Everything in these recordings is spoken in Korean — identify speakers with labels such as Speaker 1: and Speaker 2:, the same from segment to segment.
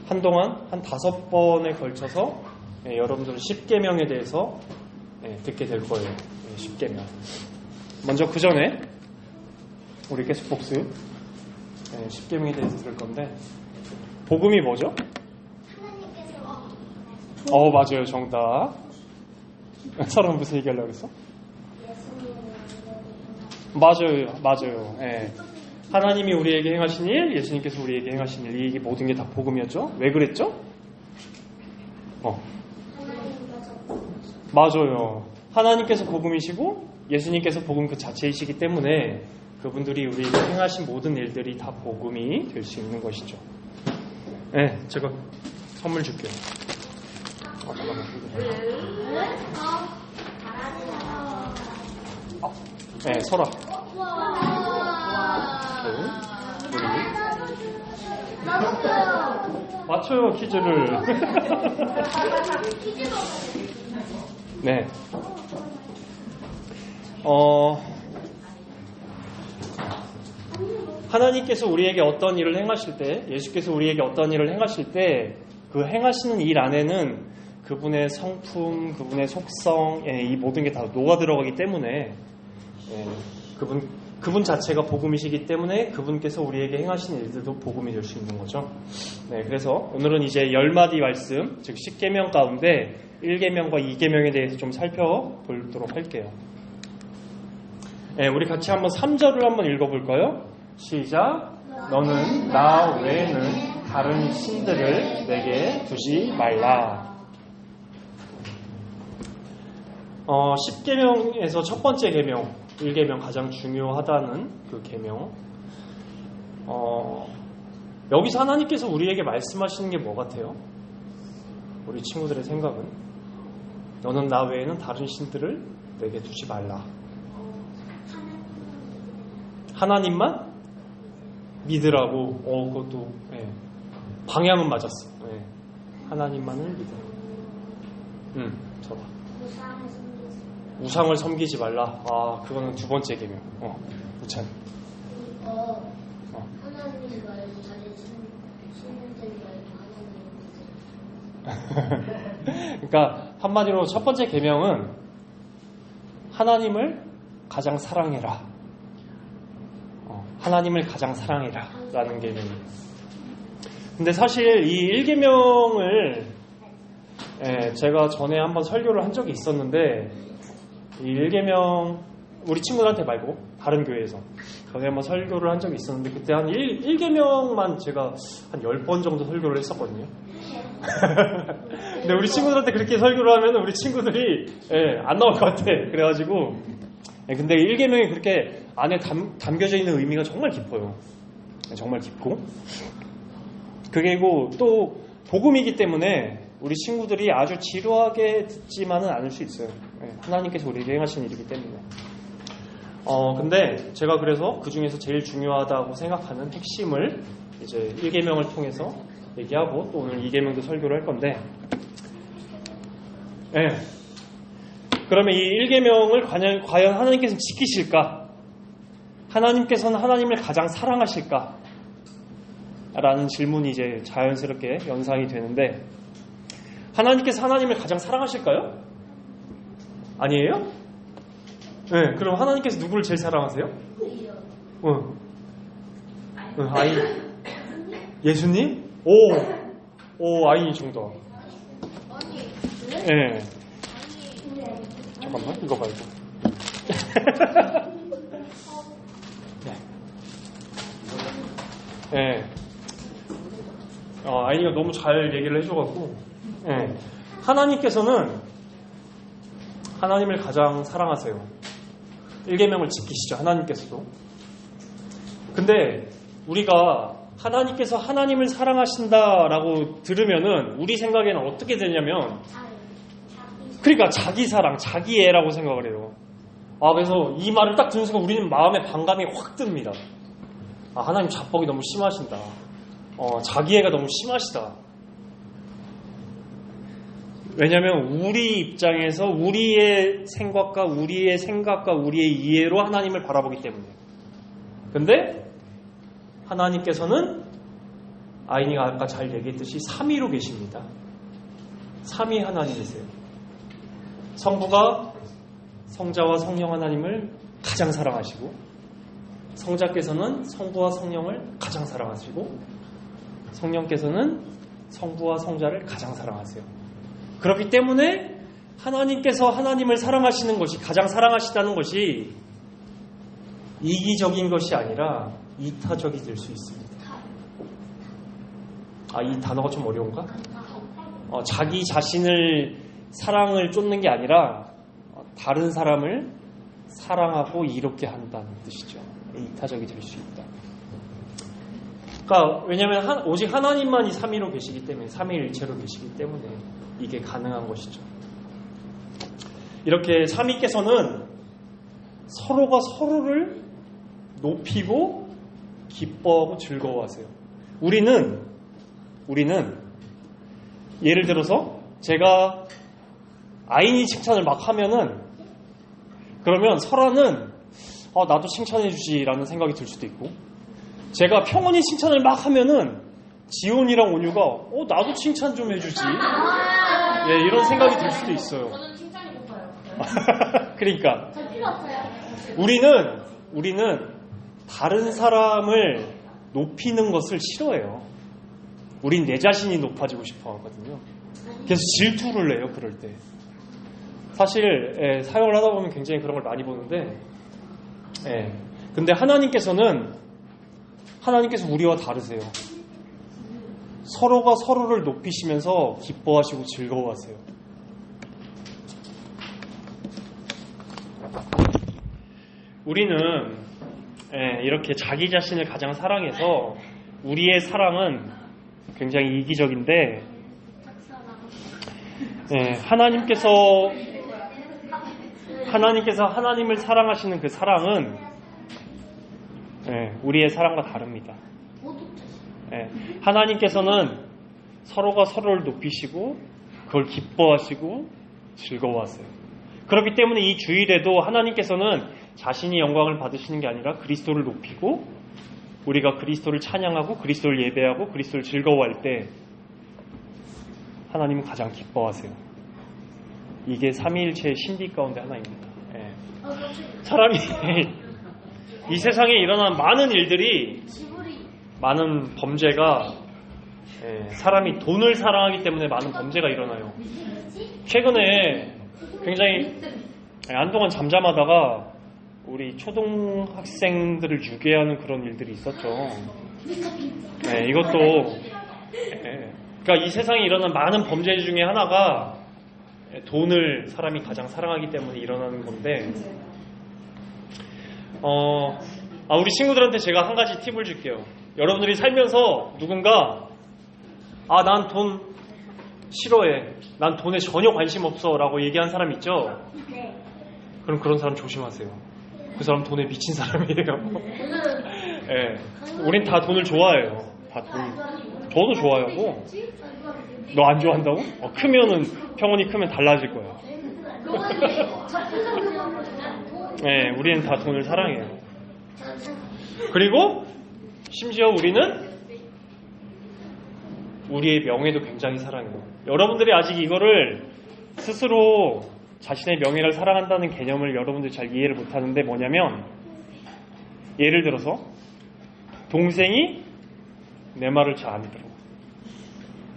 Speaker 1: 한동안 한 5번에 걸쳐서 여러분들은 10계명에 대해서 듣게 될 거예요. 10계명. 먼저 그 전에 우리 계속 복습 10계명에 대해서 들을 건데, 복음이 뭐죠? 맞아요. 정답. 서로 무슨 얘기하려고 그랬어? 맞아요. 하나님이 우리에게 행하신 일, 예수님께서 우리에게 행하신 일, 이게 모든 게 다 복음이었죠? 왜 그랬죠? 맞아요. 하나님께서 복음이시고 예수님께서 복음 그 자체이시기 때문에 그분들이 우리에게 행하신 모든 일들이 다 복음이 될 수 있는 것이죠. 제가 선물 줄게요. 잠깐만. 설아. 맞춰요, 퀴즈를. 네. 하나님께서 우리에게 어떤 일을 행하실 때, 예수께서 우리에게 어떤 일을 행하실 때, 그 행하시는 일 안에는 그분의 성품, 그분의 속성, 이 모든 게 다 녹아 들어가기 때문에, 그분 자체가 복음이시기 때문에 그분께서 우리에게 행하신 일들도 복음이 될 수 있는 거죠. 그래서 오늘은 이제 10마디 말씀, 즉 10계명 가운데 1계명과 2계명에 대해서 좀 살펴보도록 할게요. 우리 같이 한번 3절을 한번 읽어볼까요? 시작. 너는 나 외에는 다른 신들을 내게 두지 말라. 10계명에서 첫 번째 계명, 1계명 가장 중요하다는 그 계명. 여기서 하나님께서 우리에게 말씀하시는 게 뭐 같아요? 우리 친구들의 생각은? 너는 나 외에는 다른 신들을 내게 두지 말라. 하나님만 믿으라고. 그것도 방향은 맞았어. 하나님만을 믿으라. 저봐. 우상을 섬기지 말라. 그거는 두 번째 계명. 우찬.
Speaker 2: 하나님 말고 다른 신들 말고 하나님.
Speaker 1: 그러니까 한마디로 첫 번째 계명은 하나님을 가장 사랑해라. 하나님을 가장 사랑해라 라는 계명이에요. 근데 사실 이 1계명을 제가 전에 한번 설교를 한 적이 있었는데, 이 1계명 우리 친구들한테 말고 다른 교회에서 전에 한번 설교를 한 적이 있었는데, 그때 한 1계명만 제가 한 10번 정도 설교를 했었거든요. 근데 우리 친구들한테 그렇게 설교를 하면 우리 친구들이 안 나올 것 같아. 그래가지고 근데 1계명이 그렇게 안에 담겨져 있는 의미가 정말 깊어요. 정말 깊고, 그리고 또 복음이기 때문에 우리 친구들이 아주 지루하게 듣지만은 않을 수 있어요. 하나님께서 우리에게 행하신 일이기 때문에. 근데 제가 그래서 그 중에서 제일 중요하다고 생각하는 핵심을 이제 1계명을 통해서 얘기하고, 또 오늘 2계명도 설교를 할 건데, 그러면 이 1계명을 과연 하나님께서는 지키실까? 하나님께서는 하나님을 가장 사랑하실까? 라는 질문이 이제 자연스럽게 연상이 되는데, 하나님께서 하나님을 가장 사랑하실까요? 아니에요? 그럼 하나님께서 누구를 제일 사랑하세요? 아이. 예수님? 아이 정답. 잠깐만, 이거 말고. 아이가 너무 잘 얘기를 해줘갖고. 하나님께서는 하나님을 가장 사랑하세요. 1계명을 지키시죠, 하나님께서도. 근데 우리가 하나님께서 하나님을 사랑하신다라고 들으면은 우리 생각에는 어떻게 되냐면, 그러니까 자기 사랑, 자기 애라고 생각을 해요. 그래서 이 말을 딱 듣는 순간 우리는 마음에 반감이 확 듭니다. 하나님 자뻑이 너무 심하신다. 자기 애가 너무 심하시다. 왜냐하면 우리 입장에서 우리의 생각과 우리의 이해로 하나님을 바라보기 때문에. 근데 하나님께서는 아이니가 아까 잘 얘기했듯이 삼위로 계십니다. 삼위 하나님이세요. 성부가 성자와 성령 하나님을 가장 사랑하시고, 성자께서는 성부와 성령을 가장 사랑하시고, 성령께서는 성부와 성자를 가장 사랑하세요. 그렇기 때문에 하나님께서 하나님을 사랑하시는 것이, 가장 사랑하시다는 것이 이기적인 것이 아니라 이타적이 될 수 있습니다. 이 단어가 좀 어려운가? 자기 자신을 사랑을 쫓는 게 아니라 다른 사람을 사랑하고 이롭게 한다는 뜻이죠. 이타적이 될 수 있다. 그러니까 왜냐하면 오직 하나님만이 삼위로 계시기 때문에, 삼위일체로 계시기 때문에 이게 가능한 것이죠. 이렇게 삼위께서는 서로가 서로를 높이고 기뻐하고 즐거워하세요. 우리는 예를 들어서 제가 아인이 칭찬을 막 하면은, 그러면 설아는 나도 칭찬해 주지라는 생각이 들 수도 있고, 제가 평온이 칭찬을 막 하면은 지온이랑 온유가 나도 칭찬 좀 해주지, 이런 생각이 들 수도 있어요.
Speaker 2: 저는 칭찬이 높아요.
Speaker 1: 그러니까
Speaker 2: 저 필요 없어요.
Speaker 1: 우리는 다른 사람을 높이는 것을 싫어해요. 우린 내 자신이 높아지고 싶어 하거든요. 그래서 질투를 내요, 그럴 때. 사실 사역을 하다 보면 굉장히 그런 걸 많이 보는데, 근데 하나님께서 우리와 다르세요. 서로가 서로를 높이시면서 기뻐하시고 즐거워하세요. 우리는 이렇게 자기 자신을 가장 사랑해서 우리의 사랑은 굉장히 이기적인데, 하나님께서 하나님을 사랑하시는 그 사랑은 우리의 사랑과 다릅니다. 하나님께서는 서로가 서로를 높이시고 그걸 기뻐하시고 즐거워하세요. 그렇기 때문에 이 주일에도 하나님께서는 자신이 영광을 받으시는 게 아니라 그리스도를 높이고, 우리가 그리스도를 찬양하고 그리스도를 예배하고 그리스도를 즐거워할 때 하나님은 가장 기뻐하세요. 이게 삼위일체의 신비 가운데 하나입니다. 사람이 이 세상에 일어난 많은 일들이, 많은 범죄가, 사람이 돈을 사랑하기 때문에 많은 범죄가 일어나요. 최근에 굉장히 한동안 잠잠하다가 우리 초등학생들을 유괴하는 그런 일들이 있었죠. 이것도 그러니까 이 세상에 일어난 많은 범죄 중에 하나가 돈을 사람이 가장 사랑하기 때문에 일어나는 건데, 우리 친구들한테 제가 한 가지 팁을 줄게요. 여러분들이 살면서 누군가 난 돈 싫어해, 난 돈에 전혀 관심 없어 라고 얘기한 사람 있죠? 그럼 그런 사람 조심하세요. 그 사람 돈에 미친 사람이에요. 우린 다 돈을 좋아해요. 다 돈. 저도 좋아하고. 너 안 좋아한다고? 크면은, 평온이 크면 달라질 거야. 우리는 다 돈을 사랑해요. 그리고 심지어 우리는 우리의 명예도 굉장히 사랑해요. 여러분들이 아직 이거를 스스로 자신의 명예를 사랑한다는 개념을 여러분들이 잘 이해를 못하는데, 뭐냐면, 예를 들어서 동생이 내 말을 잘 안 들어.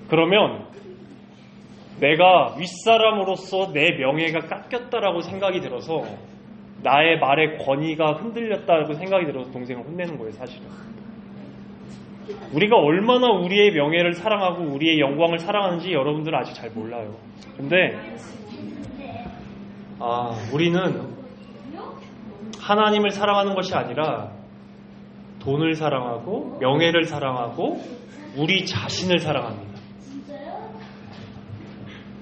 Speaker 1: 그러면 내가 윗사람으로서 내 명예가 깎였다라고 생각이 들어서, 나의 말의 권위가 흔들렸다고 생각이 들어서 동생을 혼내는 거예요, 사실은. 우리가 얼마나 우리의 명예를 사랑하고 우리의 영광을 사랑하는지 여러분들은 아직 잘 몰라요. 근데 우리는 하나님을 사랑하는 것이 아니라 돈을 사랑하고 명예를 사랑하고 우리 자신을 사랑합니다.
Speaker 2: 진짜요?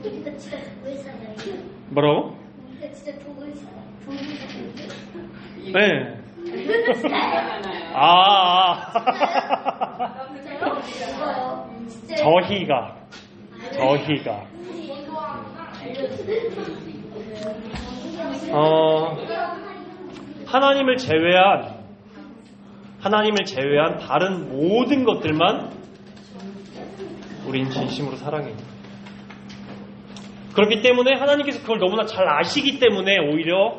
Speaker 2: 우리가 진짜 돈을 사랑해요.
Speaker 1: 뭐라고?
Speaker 2: 우리가 진짜 돈을 사랑해요.
Speaker 1: 네.
Speaker 2: 진짜요?
Speaker 1: 저희가 하나님을 제외한 다른 모든 것들만 우린 진심으로 사랑해요. 그렇기 때문에 하나님께서 그걸 너무나 잘 아시기 때문에 오히려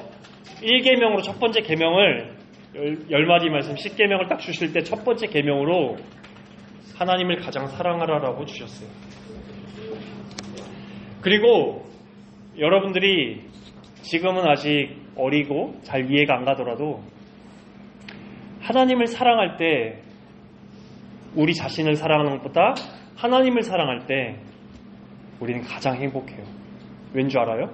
Speaker 1: 1계명으로 첫 번째 계명을 10마디 말씀 10계명을 딱 주실 때 첫 번째 계명으로 하나님을 가장 사랑하라라고 주셨어요. 그리고 여러분들이 지금은 아직 어리고 잘 이해가 안 가더라도 하나님을 사랑할 때 우리 자신을 사랑하는 것보다 하나님을 사랑할 때 우리는 가장 행복해요. 왠 줄 알아요?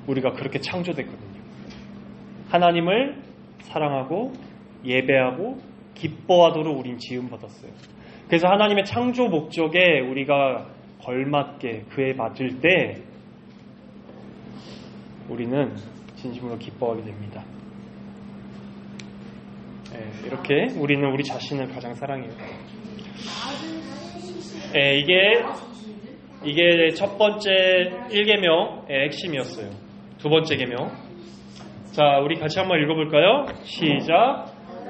Speaker 1: 우리가 그렇게 창조됐거든요. 하나님을 사랑하고 예배하고 기뻐하도록 우린 지음받았어요. 그래서 하나님의 창조 목적에 우리가 걸맞게 그에 맞을 때 우리는 진심으로 기뻐하게 됩니다. 이렇게 우리는 우리 자신을 가장 사랑해요. 이게 첫 번째 1계명의 핵심이었어요. 두 번째 계명. 자, 우리 같이 한번 읽어볼까요? 시작.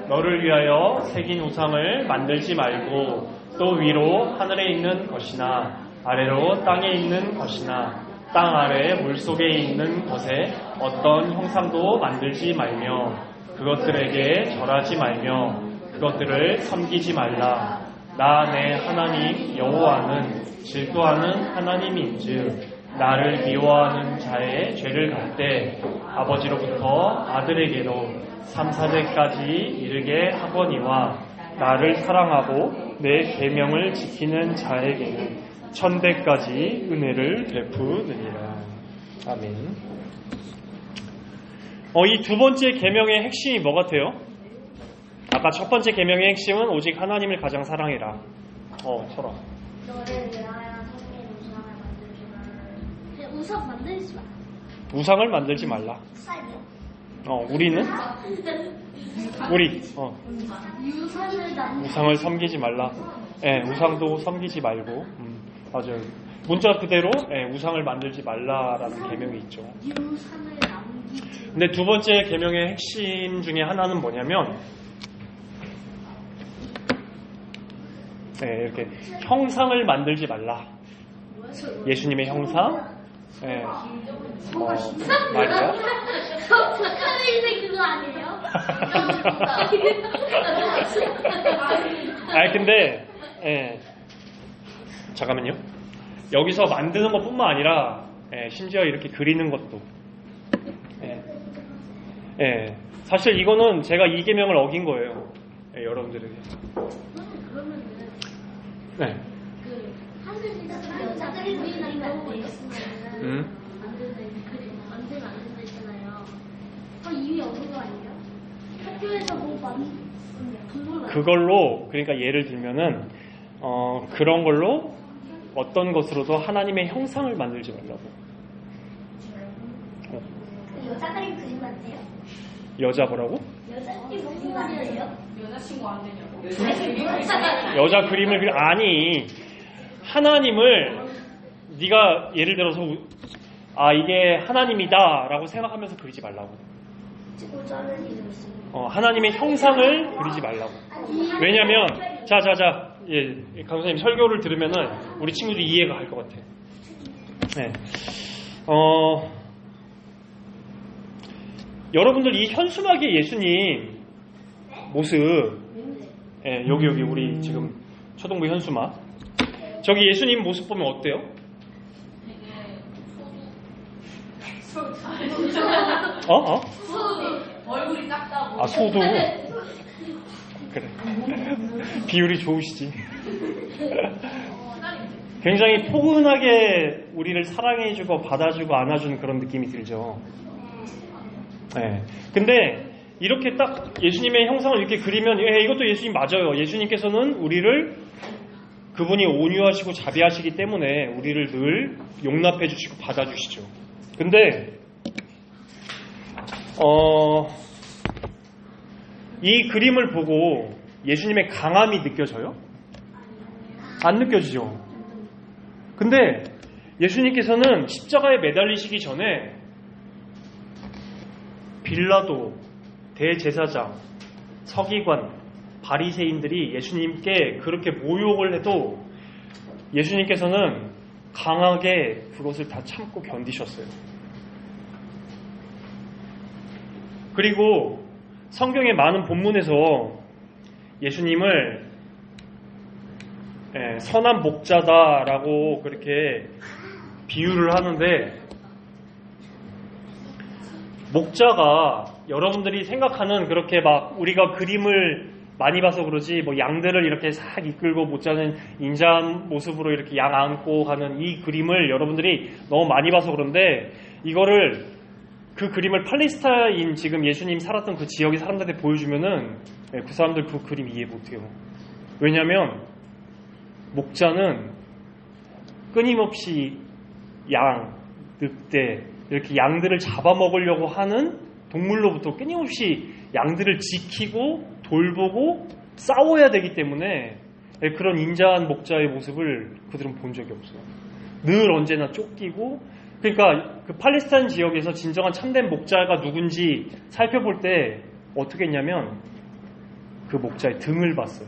Speaker 1: 너를 위하여 새긴 우상을 만들지 말고 또 위로 하늘에 있는 것이나 아래로 땅에 있는 것이나 땅 아래 물속에 있는 것에 어떤 형상도 만들지 말며 그것들에게 절하지 말며 그것들을 섬기지 말라. 나 내 하나님 여호와는 질투하는 하나님인즉 나를 미워하는 자의 죄를 갈 때 아버지로부터 아들에게로 3, 4대까지 이르게 하거니와 나를 사랑하고 내 계명을 지키는 자에게는 1000대까지 은혜를 베푸느니라. 아멘. 이 두 번째 계명의 핵심이 뭐 같아요? 아까 첫 번째 계명의 핵심은 오직 하나님을 가장 사랑해라. 설아.
Speaker 2: 너를 위하여 새긴 우상을 만들지 말라. 우상 만들지 마.
Speaker 1: 우상을 만들지 말라.
Speaker 2: 우상이요?
Speaker 1: 우리는? 우상을 섬기지 말라. 우상도 섬기지 말고. 맞아요. 문자 그대로 우상을 만들지 말라라는 계명이 있죠. 근데 두 번째 계명의 핵심 중에 하나는 뭐냐면 이렇게 형상을 만들지 말라. 예수님의 형상. 말이야.
Speaker 2: 선생님 그거 아니에요?
Speaker 1: 근데 잠깐만요. 여기서 만드는 것뿐만 아니라 심지어 이렇게 그리는 것도. 사실 이거는 제가 이 계명을 어긴 거예요. 여러분들에게. 네.
Speaker 2: 그 하늘이나 여자들이 보이는 거 있으면 만들면 안 된다 있잖아요. 이미 없는 거 아니에요? 학교에서
Speaker 1: 그걸로 그러니까 예를 들면은 그런 걸로 어떤 것으로도 하나님의 형상을 만들지 말라고.
Speaker 2: 여자 그림 그리면 안 돼요?
Speaker 1: 여자 뭐라고?
Speaker 2: 여자 그림 그리면 안 돼요?
Speaker 3: 여자친구 안 되냐고.
Speaker 1: 여자 그림을 아니 하나님을 네가 예를 들어서 이게 하나님이다라고 생각하면서 그리지 말라고. 하나님의 형상을 그리지 말라고. 왜냐하면 강사님 설교를 들으면은 우리 친구들이 이해가 갈 것 같아. 여러분들 이 현수막의 예수님 모습, 여기 우리 지금 초등부 현수막, 저기 예수님 모습 보면 어때요?
Speaker 3: 얼굴이 작다고.
Speaker 1: 소도. 그래. 비율이 좋으시지. 굉장히 포근하게 우리를 사랑해주고 받아주고 안아주는 그런 느낌이 들죠. 근데 이렇게 딱 예수님의 형상을 이렇게 그리면 이것도 예수님 맞아요. 예수님께서는 우리를 그분이 온유하시고 자비하시기 때문에 우리를 늘 용납해 주시고 받아주시죠. 근데 이 그림을 보고 예수님의 강함이 느껴져요? 안 느껴지죠? 근데 예수님께서는 십자가에 매달리시기 전에 빌라도, 대제사장, 서기관 바리새인들이 예수님께 그렇게 모욕을 해도 예수님께서는 강하게 그것을 다 참고 견디셨어요. 그리고 성경의 많은 본문에서 예수님을 선한 목자다라고 그렇게 비유를 하는데, 목자가 여러분들이 생각하는 그렇게 막 우리가 그림을 많이 봐서 그러지 뭐 양들을 이렇게 싹 이끌고 목자는 인자한 모습으로 이렇게 양 안고 가는 이 그림을 여러분들이 너무 많이 봐서 그런데, 이거를 그 그림을 팔레스타인 지금 예수님 살았던 그 지역의 사람들한테 보여주면은 그 사람들 그 그림 이해 못해요. 왜냐하면 목자는 끊임없이 양, 늑대 이렇게 양들을 잡아먹으려고 하는 동물로부터 끊임없이 양들을 지키고 돌보고 싸워야 되기 때문에 그런 인자한 목자의 모습을 그들은 본 적이 없어요. 늘 언제나 쫓기고, 그러니까 그 팔레스타인 지역에서 진정한 참된 목자가 누군지 살펴볼 때 어떻게 했냐면 그 목자의 등을 봤어요.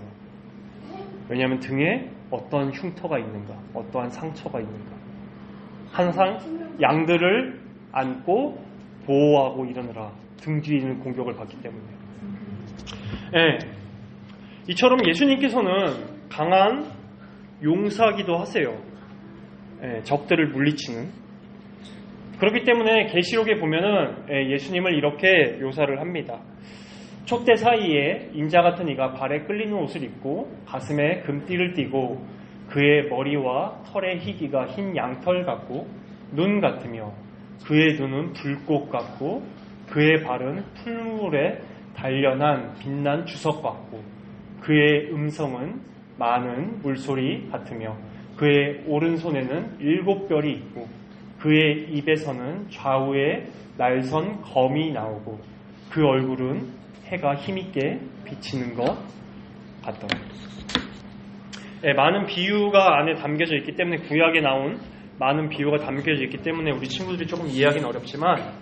Speaker 1: 왜냐하면 등에 어떤 흉터가 있는가, 어떠한 상처가 있는가. 항상 양들을 안고 보호하고 이러느라 등 뒤에 있는 공격을 받기 때문에. 이처럼 예수님께서는 강한 용사기도 하세요. 적들을 물리치는. 그렇기 때문에 계시록에 보면은 예수님을 이렇게 묘사를 합니다. 촛대 사이에 인자 같은 이가 발에 끌리는 옷을 입고 가슴에 금띠를 띠고 그의 머리와 털의 희기가 흰 양털 같고 눈 같으며 그의 눈은 불꽃 같고 그의 발은 풀물에 단련한 빛난 주석 같고 그의 음성은 많은 물소리 같으며 그의 오른손에는 7별이 있고 그의 입에서는 좌우에 날선 검이 나오고 그 얼굴은 해가 힘있게 비치는 것 같더라. 많은 비유가 안에 담겨져 있기 때문에, 구약에 나온 많은 비유가 담겨져 있기 때문에 우리 친구들이 조금 이해하기는 어렵지만,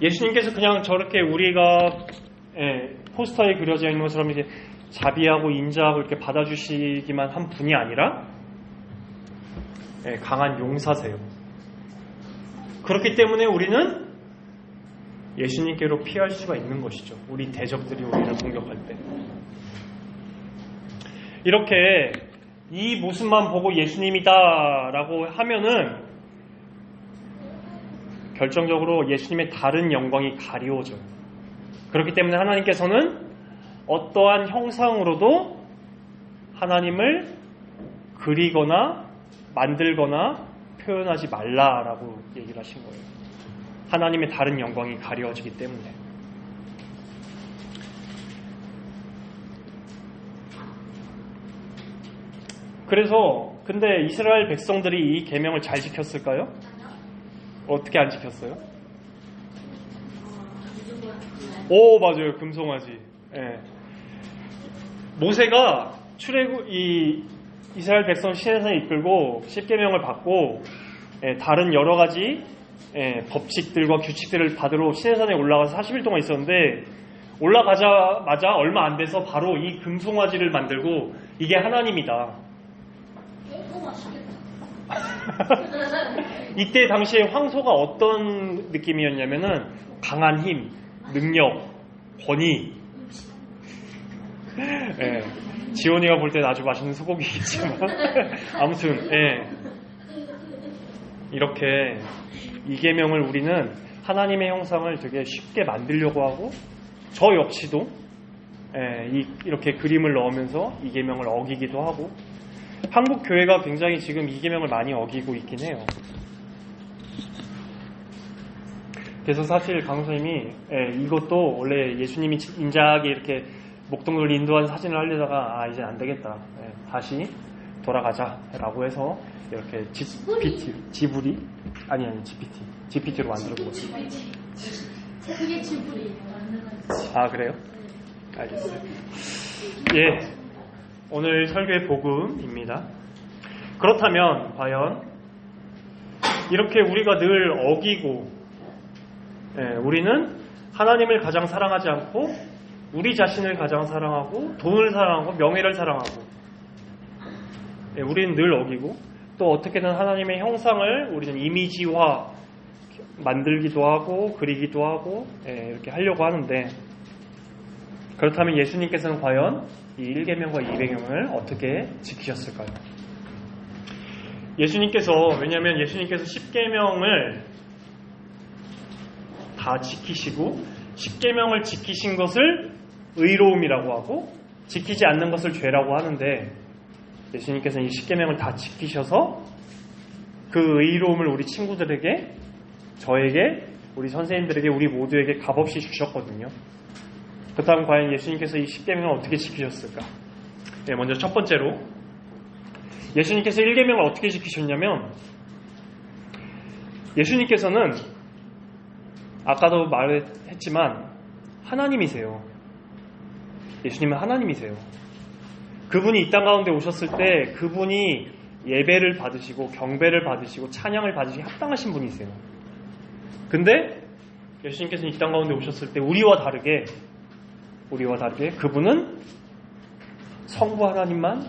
Speaker 1: 예수님께서 그냥 저렇게 우리가 포스터에 그려져 있는 것처럼 이제 자비하고 인자하고 이렇게 받아주시기만 한 분이 아니라 강한 용사세요. 그렇기 때문에 우리는 예수님께로 피할 수가 있는 것이죠. 우리 대적들이 우리를 공격할 때. 이렇게 이 모습만 보고 예수님이다라고 하면은 결정적으로 예수님의 다른 영광이 가리워져요. 그렇기 때문에 하나님께서는 어떠한 형상으로도 하나님을 그리거나 만들거나 표현하지 말라라고 얘기를 하신 거예요. 하나님의 다른 영광이 가려지기 때문에. 그래서 근데 이스라엘 백성들이 이 계명을 잘 지켰을까요? 어떻게 안 지켰어요? 오, 맞아요. 금송아지. 모세가 이 이스라엘 백성 시내산에 이끌고 십계명을 받고 다른 여러 가지 법칙들과 규칙들을 받으러 시내산에 올라가서 40일 동안 있었는데, 올라가자마자 얼마 안 돼서 바로 이 금송아지를 만들고 이게 하나님이다. 이때 당시에 황소가 어떤 느낌이었냐면은 강한 힘, 능력, 권위. 지원이가 볼 때는 아주 맛있는 소고기겠지만 아무튼 이렇게 이 계명을 우리는 하나님의 형상을 되게 쉽게 만들려고 하고, 저 역시도 이렇게 그림을 넣으면서 이 계명을 어기기도 하고, 한국 교회가 굉장히 지금 이 계명을 많이 어기고 있긴 해요. 그래서 사실 강선생님이 이것도 원래 예수님이 인자하게 이렇게 목동을 인도한 사진을 하려다가 이제 안 되겠다, 다시 돌아가자라고 해서 이렇게 GPT로 만들고.
Speaker 3: 그게 지불이.
Speaker 1: 아, 그래요? 알겠어요. 오늘 설교의 복음입니다. 그렇다면 과연 이렇게 우리가 늘 어기고, 우리는 하나님을 가장 사랑하지 않고 우리 자신을 가장 사랑하고 돈을 사랑하고 명예를 사랑하고 우리는 늘 어기고 또 어떻게든 하나님의 형상을 우리는 이미지화 만들기도 하고 그리기도 하고 이렇게 하려고 하는데 그렇다면 예수님께서는 과연 이 1계명과 2계명을 어떻게 지키셨을까요? 왜냐하면 예수님께서 10계명을 다 지키시고 10계명을 지키신 것을 의로움이라고 하고 지키지 않는 것을 죄라고 하는데 예수님께서는 이 10계명을 다 지키셔서 그 의로움을 우리 친구들에게 저에게 우리 선생님들에게 우리 모두에게 값없이 주셨거든요. 그렇다면 과연 예수님께서 이 10계명을 어떻게 지키셨을까? 먼저 첫 번째로 예수님께서 1계명을 어떻게 지키셨냐면 예수님께서는 아까도 말했지만 하나님이세요. 예수님은 하나님이세요. 그분이 이 땅 가운데 오셨을 때 그분이 예배를 받으시고 경배를 받으시고 찬양을 받으시기 합당하신 분이세요. 근데 예수님께서 이 땅 가운데 오셨을 때 우리와 다르게 그분은 성부 하나님만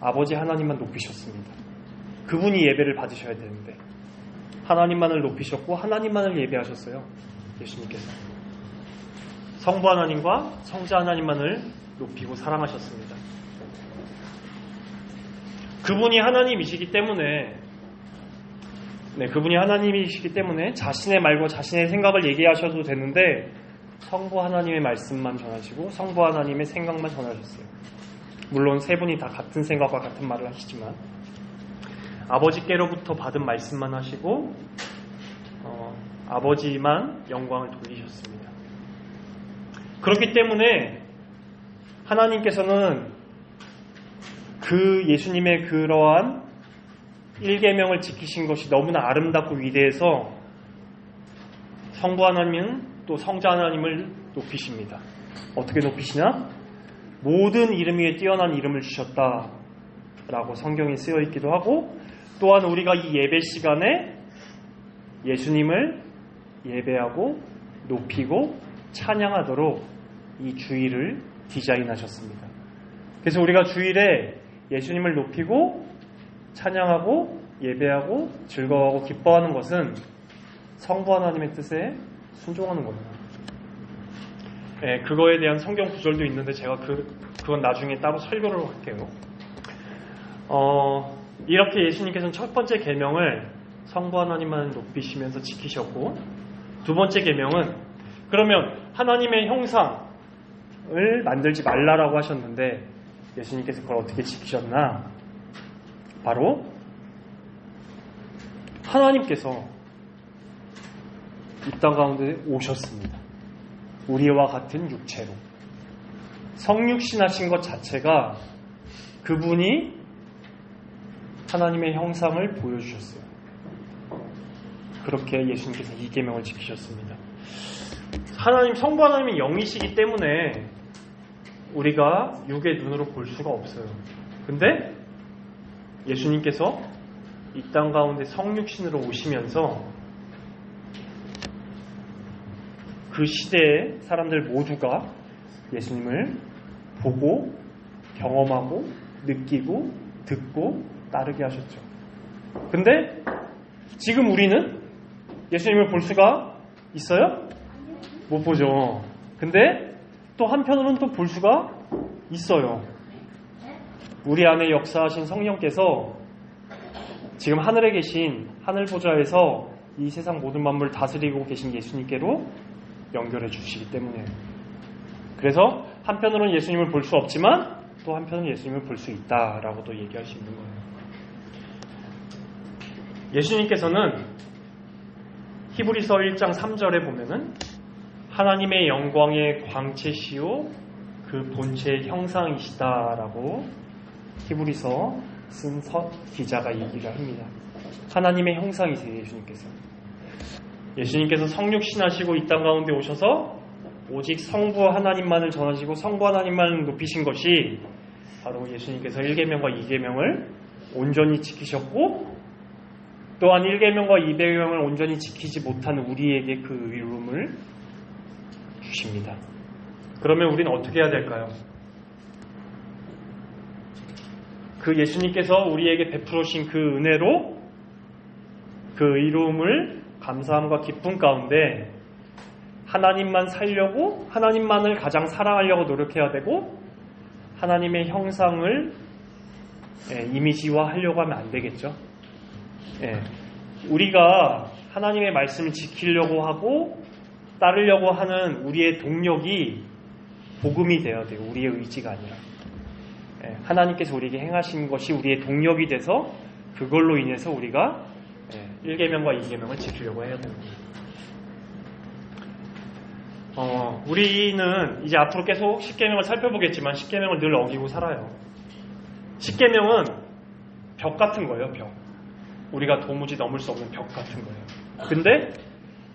Speaker 1: 아버지 하나님만 높이셨습니다. 그분이 예배를 받으셔야 되는데 하나님만을 높이셨고 하나님만을 예배하셨어요. 예수님께서 성부 하나님과 성자 하나님만을 높이고 사랑하셨습니다. 그분이 하나님이시기 때문에 자신의 말과 자신의 생각을 얘기하셔도 되는데 성부 하나님의 말씀만 전하시고 성부 하나님의 생각만 전하셨어요. 물론 세 분이 다 같은 생각과 같은 말을 하시지만 아버지께로부터 받은 말씀만 하시고 아버지만 영광을 돌리셨습니다. 그렇기 때문에 하나님께서는 그 예수님의 그러한 1계명을 지키신 것이 너무나 아름답고 위대해서 성부 하나님은 또 성자 하나님을 높이십니다. 어떻게 높이시나? 모든 이름 위에 뛰어난 이름을 주셨다라고 성경에 쓰여 있기도 하고 또한 우리가 이 예배 시간에 예수님을 예배하고 높이고 찬양하도록 이 주일을 디자인하셨습니다. 그래서 우리가 주일에 예수님을 높이고 찬양하고 예배하고 즐거워하고 기뻐하는 것은 성부 하나님의 뜻에 순종하는 겁니다. 그거에 대한 성경 구절도 있는데 제가 그건 나중에 따로 설교를 할게요. 이렇게 예수님께서는 첫 번째 계명을 성부 하나님만 높이시면서 지키셨고 두 번째 계명은 그러면 하나님의 형상을 만들지 말라라고 하셨는데 예수님께서 그걸 어떻게 지키셨나? 바로 하나님께서 이 땅 가운데 오셨습니다. 우리와 같은 육체로. 성육신하신 것 자체가 그분이 하나님의 형상을 보여주셨어요. 그렇게 예수님께서 이 계명을 지키셨습니다. 성부 하나님이 영이시기 때문에 우리가 육의 눈으로 볼 수가 없어요. 근데 예수님께서 이 땅 가운데 성육신으로 오시면서 그 시대의 사람들 모두가 예수님을 보고 경험하고 느끼고 듣고 따르게 하셨죠. 근데 지금 우리는 예수님을 볼 수가 있어요? 못 보죠. 근데 또 한편으로는 또 볼 수가 있어요. 우리 안에 역사하신 성령께서 지금 하늘에 계신 하늘보좌에서 이 세상 모든 만물을 다스리고 계신 예수님께로 연결해 주시기 때문에 그래서 한편으로는 예수님을 볼 수 없지만 또 한편으로는 예수님을 볼 수 있다라고도 얘기할 수 있는 거예요. 예수님께서는 히브리서 1장 3절에 보면은 하나님의 영광의 광채시요 그 본체의 형상이시다라고 히브리서 쓴 기자가 얘기를 합니다. 하나님의 형상이세요. 예수님께서 성육신하시고 이 땅 가운데 오셔서 오직 성부 하나님만을 전하시고 성부 하나님만을 높이신 것이 바로 예수님께서 1계명과 2계명을 온전히 지키셨고 또한 1계명과 2계명을 온전히 지키지 못한 우리에게 그 의로움을 주십니다. 그러면 우리는 어떻게 해야 될까요? 그 예수님께서 우리에게 베풀으신 그 은혜로 그 의로움을 감사함과 기쁨 가운데 하나님만 살려고, 하나님만을 가장 사랑하려고 노력해야 되고, 하나님의 형상을 이미지화하려고 하면 안 되겠죠. 우리가 하나님의 말씀을 지키려고 하고 따르려고 하는 우리의 동력이 복음이 되어야 돼요. 우리의 의지가 아니라. 하나님께서 우리에게 행하신 것이 우리의 동력이 돼서 그걸로 인해서 우리가 1계명과 2계명을 지키려고 해야 됩니다. 우리는 이제 앞으로 계속 10계명을 살펴보겠지만 10계명을 늘 어기고 살아요. 10계명은 벽 같은 거예요. 벽. 우리가 도무지 넘을 수 없는 벽 같은 거예요. 근데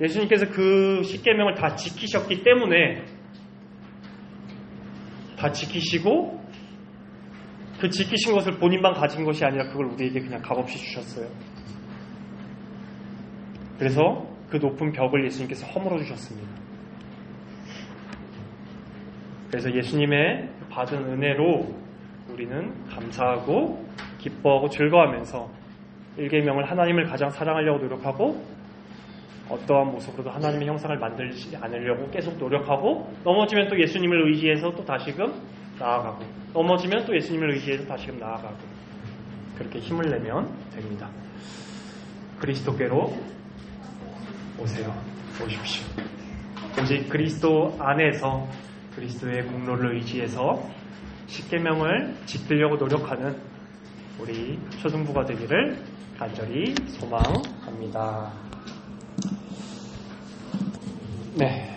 Speaker 1: 예수님께서 그 10계명을 다 지키셨기 때문에 다 지키시고 그 지키신 것을 본인만 가진 것이 아니라 그걸 우리에게 그냥 값없이 주셨어요. 그래서 그 높은 벽을 예수님께서 허물어 주셨습니다. 그래서 예수님의 받은 은혜로 우리는 감사하고 기뻐하고 즐거워하면서 1계명을 하나님을 가장 사랑하려고 노력하고 어떠한 모습으로도 하나님의 형상을 만들지 않으려고 계속 노력하고 넘어지면 또 예수님을 의지해서 또 다시금 나아가고 넘어지면 또 예수님을 의지해서 다시금 나아가고 그렇게 힘을 내면 됩니다. 그리스도께로 오세요. 오십시오. 오직 그리스도 안에서 그리스도의 공로를 의지해서 10계명을 지키려고 노력하는 우리 초등부가 되기를 간절히 소망합니다. 네.